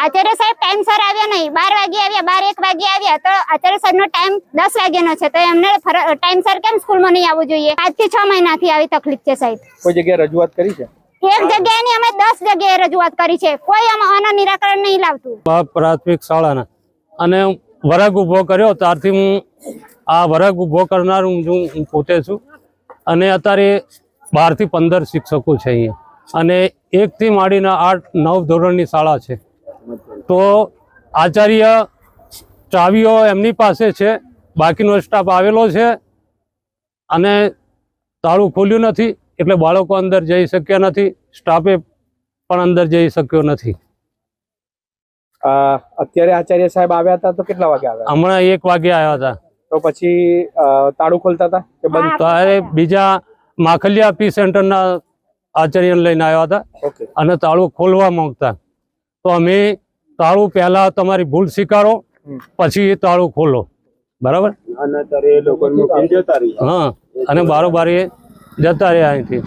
આચાર્ય સાહેબ ટાઈમસર આવ્યા નહીં, 12 વાગે આવ્યા, 12-1 વાગે આવ્યા, તો આચાર્ય સાહેબ નો ટાઈમ 10 વાગ્યાનો છે, તો એમને ટાઈમસર કેમ સ્કૂલમાં નહીં આવવું જોઈએ? 5 થી 6 મહિનાથી આવી તકલીફ છે સાહેબ. કોઈ જગ્યાએ રજૂઆત કરી છે? એક જગ્યાએ નહીં, અમે 10 જગ્યાએ રજૂઆત કરી છે, કોઈ આના નિરાકરણ નહીં લાવતું. પ્રાથમિક શાળાના અને વર્ગ ઉભો કર્યો ત્યારથી હું આ વર્ગ ઉભો કરનાર હું પોતે છું, અને અત્યારે 12 થી 15 શિક્ષકો છે અહીંયા, અને 1 થી માંડીને 8-9 ધોરણની શાળા છે. તો આચાર્ય ચાવીઓ એમની પાસે છે, બાકીનો સ્ટાફ આવેલો છે, અને તાળું ખોલ્યું નથી, એટલે બાળકો અંદર જઈ શક્યા નથી, સ્ટાફે પણ અંદર જઈ શક્યો નથી. અત્યારે આચાર્ય સાહેબ આવ્યા હતા તો કેટલા વાગે આવ્યા? હમણાં 1 વાગે આવ્યા હતા. તો પછી તાળું ખોલતા હતા કે બંધ? તો બીજા માખલિયા પી સેન્ટરના આચાર્યને લઈને આવ્યા હતા, અને તાળું ખોલવા માંગતા. તો અમે તાળું પહેલા તમારી ભૂલ સ્વીકારો, પછી તાળું ખોલો, બરાબર? અને ત્યારે એ લોકો હા, અને બારોબાર જતા રહ્યા અહીંથી.